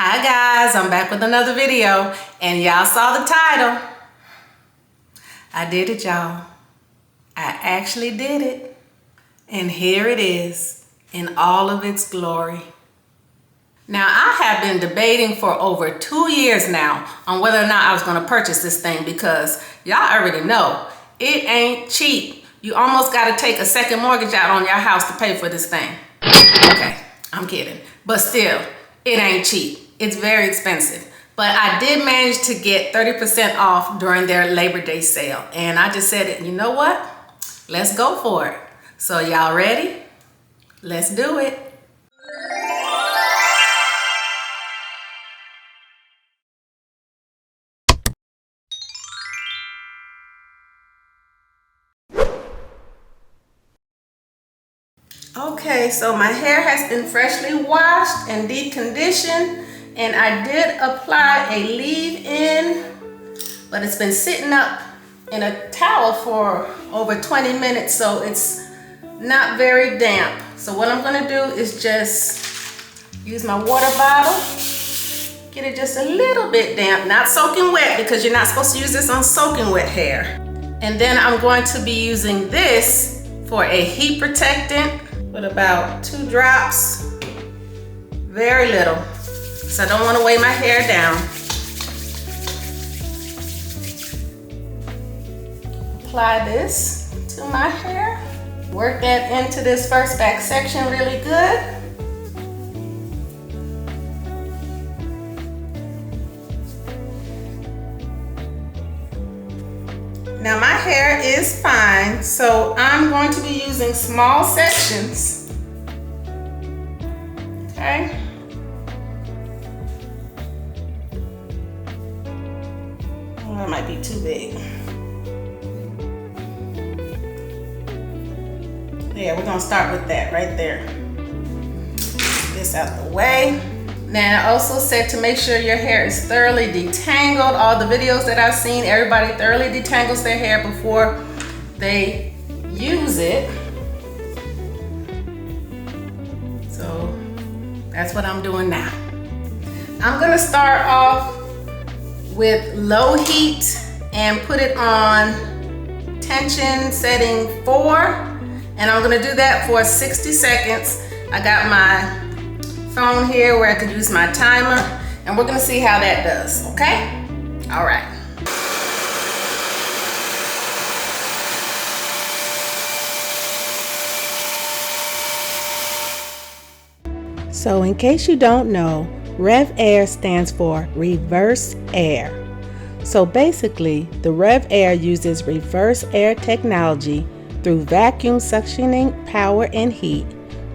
Hi guys, I'm back with another video and y'all saw the title. I did it, y'all. I actually did it. And here it is in all of its glory. Now I have been debating for over 2 years now on whether or not I was going to purchase this thing because y'all already know it ain't cheap. You almost got to take a second mortgage out on your house to pay for this thing. Okay, I'm kidding. But still, it ain't cheap. It's very expensive. But I did manage to get 30% off during their Labor Day sale. And I just said, you know what? Let's go for it. So y'all ready? Let's do it. Okay, so my hair has been freshly washed and deep conditioned, and I did apply a leave-in, but it's been sitting up in a towel for over 20 minutes, so it's not very damp. So what I'm gonna do is just use my water bottle, get it just a little bit damp, not soaking wet because you're not supposed to use this on soaking wet hair. And then I'm going to be using this for a heat protectant with about 2 drops, very little, so I don't want to weigh my hair down. Apply this to my hair. Work that into this first back section really good. Now my hair is fine, so I'm going to be using small sections. Okay. Oh, that might be too big. Yeah, we're gonna start with that right there. Get this out the way. Now I also said to make sure your hair is thoroughly detangled. All the videos that I've seen, everybody thoroughly detangles their hair before they use it. So that's what I'm doing now. I'm gonna start off with low heat and put it on tension setting 4. And I'm gonna do that for 60 seconds. I got my phone here where I could use my timer, and we're gonna see how that does, okay? All right. So in case you don't know, REVAIR stands for reverse air. So basically, the REVAIR uses reverse air technology through vacuum suctioning power and heat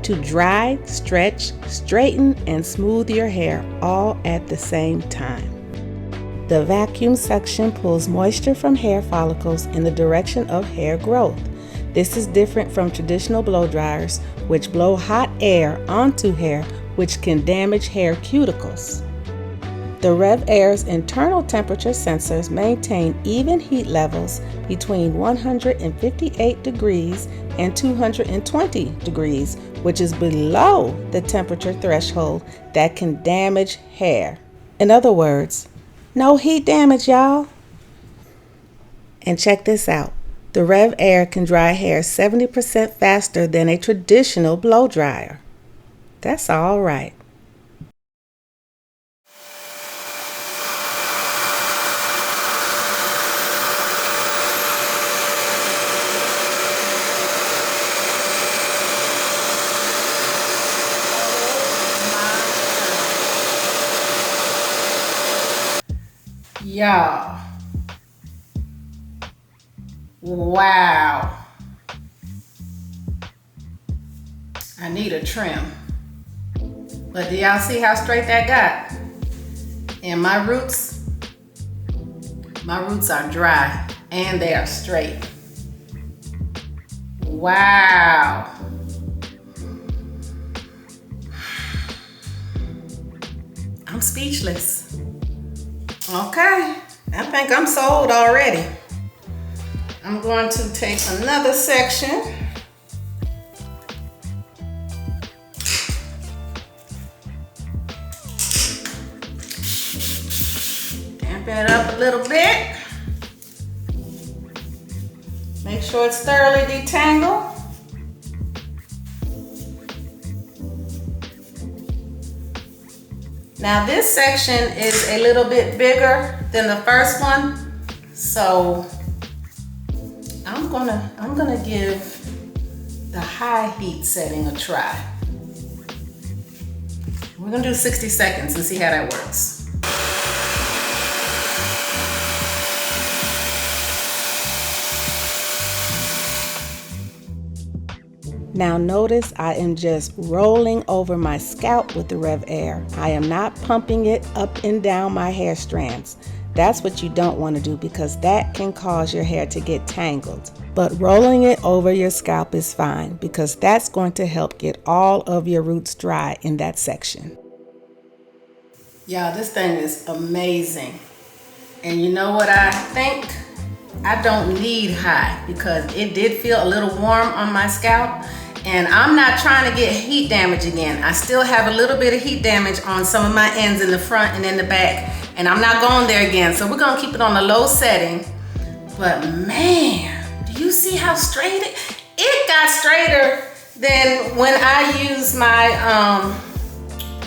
to dry, stretch, straighten, and smooth your hair all at the same time. The vacuum suction pulls moisture from hair follicles in the direction of hair growth. This is different from traditional blow dryers, which blow hot air onto hair, which can damage hair cuticles. The REVAIR's internal temperature sensors maintain even heat levels between 158 degrees and 220 degrees, which is below the temperature threshold that can damage hair. In other words, no heat damage, y'all. And check this out. The REVAIR can dry hair 70% faster than a traditional blow dryer. That's all right. Y'all, wow, I need a trim, but do y'all see how straight that got? And my roots are dry and they are straight. Wow. I'm speechless. Okay, I think I'm sold already. I'm going to take another section Amping it up a little bit. Make sure it's thoroughly detangled. Now this section is a little bit bigger than the first one, so I'm gonna give the high heat setting a try. We're gonna do 60 seconds and see how that works. Now notice I am just rolling over my scalp with the REVAIR. I am not pumping it up and down my hair strands. That's what you don't want to do because that can cause your hair to get tangled. But rolling it over your scalp is fine because that's going to help get all of your roots dry in that section. Y'all, this thing is amazing. And you know what I think? I don't need high because it did feel a little warm on my scalp. And I'm not trying to get heat damage again. I still have a little bit of heat damage on some of my ends in the front and in the back. And I'm not going there again. So we're gonna keep it on a low setting. But man, do you see how straight it got straighter than when I use my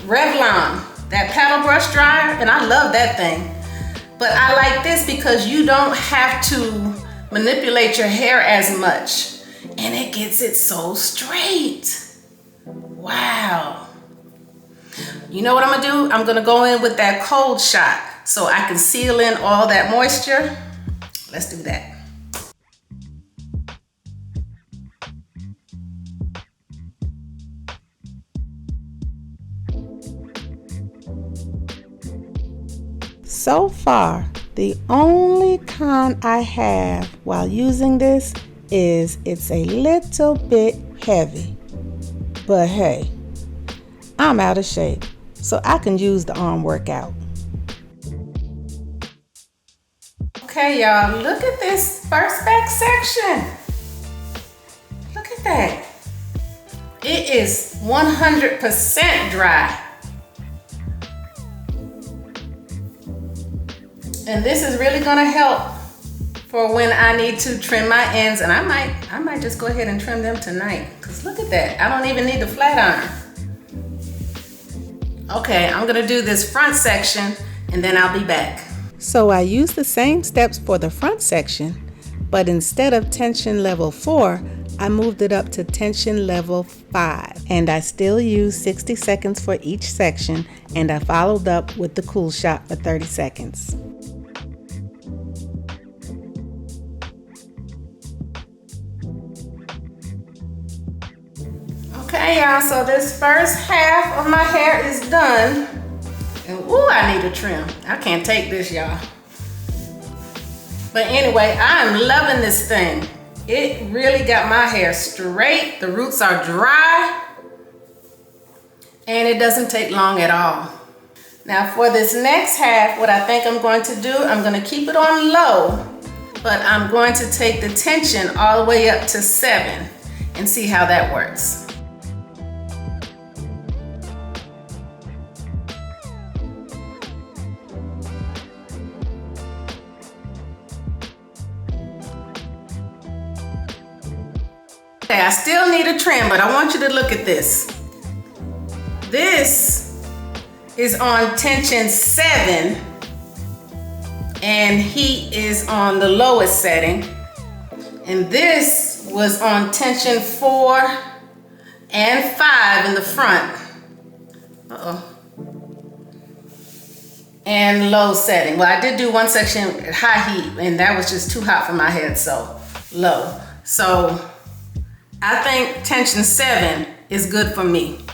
Revlon, that paddle brush dryer. And I love that thing. But I like this because you don't have to manipulate your hair as much. And it gets it so straight. Wow. You know what I'm gonna do? I'm gonna go in with that cold shot so I can seal in all that moisture. Let's do that. So far, the only con I have while using this is it's a little bit heavy. But hey, I'm out of shape, so I can use the arm workout. Okay, y'all, look at this first back section. Look at that. It is 100% dry. And this is really gonna help for when I need to trim my ends, and I might just go ahead and trim them tonight. Cause look at that, I don't even need the flat iron. Okay, I'm gonna do this front section and then I'll be back. So I used the same steps for the front section, but instead of tension level 4, I moved it up to tension level 5. And I still used 60 seconds for each section, and I followed up with the cool shot for 30 seconds. Okay, y'all, so this first half of my hair is done. And ooh, I need a trim. I can't take this, y'all. But anyway, I'm loving this thing. It really got my hair straight. The roots are dry. And it doesn't take long at all. Now for this next half, what I think I'm going to do, I'm going to keep it on low, but I'm going to take the tension all the way up to 7 and see how that works. Okay, I still need a trim, but I want you to look at this. This is on tension 7 and heat is on the lowest setting. And this was on tension 4 and 5 in the front. And low setting. Well, I did do one section at high heat and that was just too hot for my head, so low. So I think tension 7 is good for me.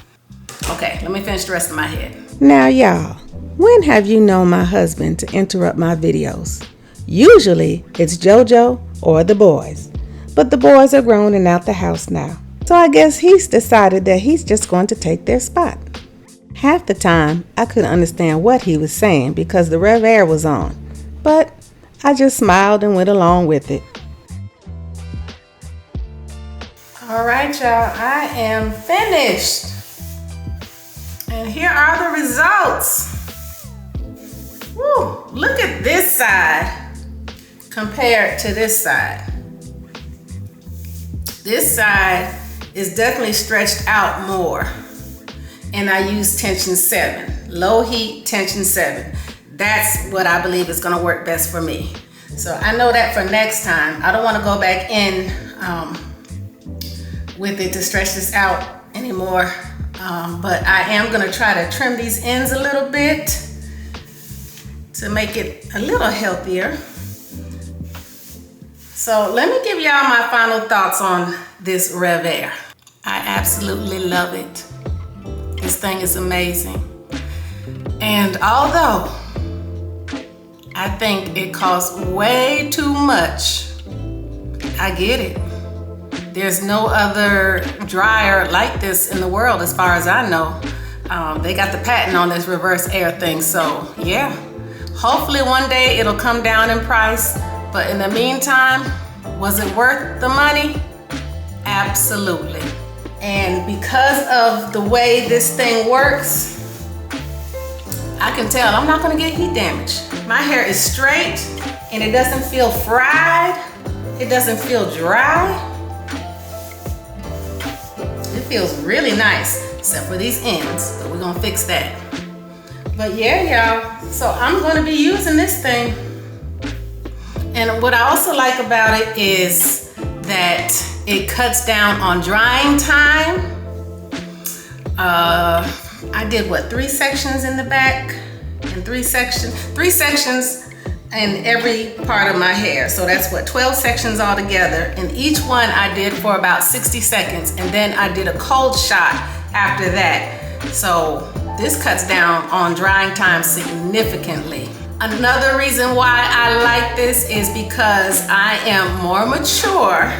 Okay, let me finish the rest of my head. Now y'all, when have you known my husband to interrupt my videos? Usually it's JoJo or the boys, but the boys are grown and out the house now. So I guess he's decided that he's just going to take their spot. Half the time I couldn't understand what he was saying because the REVAIR was on, but I just smiled and went along with it. All right, y'all, I am finished. And here are the results. Woo, look at this side compared to this side. This side is definitely stretched out more. And I use tension 7, low heat tension 7. That's what I believe is gonna work best for me. So I know that for next time. I don't wanna go back in with it to stretch this out anymore. But I am gonna try to trim these ends a little bit to make it a little healthier. So let me give y'all my final thoughts on this REVAIR. I absolutely love it. This thing is amazing. And although I think it costs way too much, I get it. There's no other dryer like this in the world as far as I know. They got the patent on this reverse air thing, so yeah. Hopefully one day it'll come down in price, but in the meantime, was it worth the money? Absolutely. And because of the way this thing works, I can tell I'm not gonna get heat damage. My hair is straight and it doesn't feel fried. It doesn't feel dry. It feels really nice, except for these ends, but we're gonna fix that. But yeah, y'all, so I'm gonna be using this thing. And what I also like about it is that it cuts down on drying time. I did what, 3 sections in the back and 3 sections in every part of my hair. So that's what, 12 sections altogether. And each one I did for about 60 seconds. And then I did a cold shot after that. So this cuts down on drying time significantly. Another reason why I like this is because I am more mature.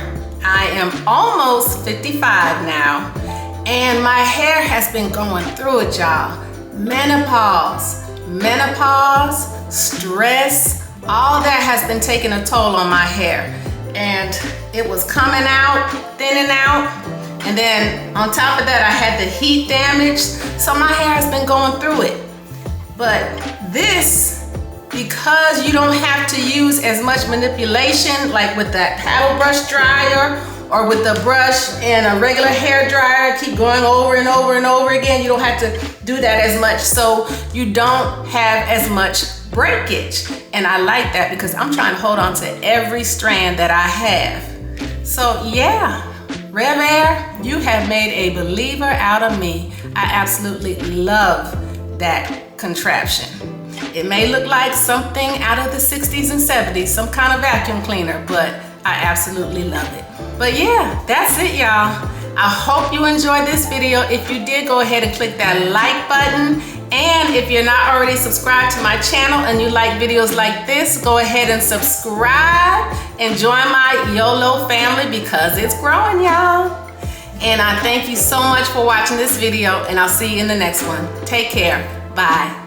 I am almost 55 now, and my hair has been going through it, y'all. Menopause, stress, all that has been taking a toll on my hair. And it was coming out, thinning out, and then on top of that, I had the heat damage, so my hair has been going through it. But this, because you don't have to use as much manipulation like with that paddle brush dryer or with the brush and a regular hair dryer, keep going over and over and over again. You don't have to do that as much, so you don't have as much breakage. And I like that because I'm trying to hold on to every strand that I have. So yeah, REVAIR, you have made a believer out of me. I absolutely love that contraption. It may look like something out of the 60s and 70s, some kind of vacuum cleaner, but I absolutely love it. But yeah, that's it, y'all. I hope you enjoyed this video. If you did, go ahead and click that like button. And if you're not already subscribed to my channel and you like videos like this, go ahead and subscribe and join my YOLO family because it's growing, y'all. And I thank you so much for watching this video, and I'll see you in the next one. Take care. Bye.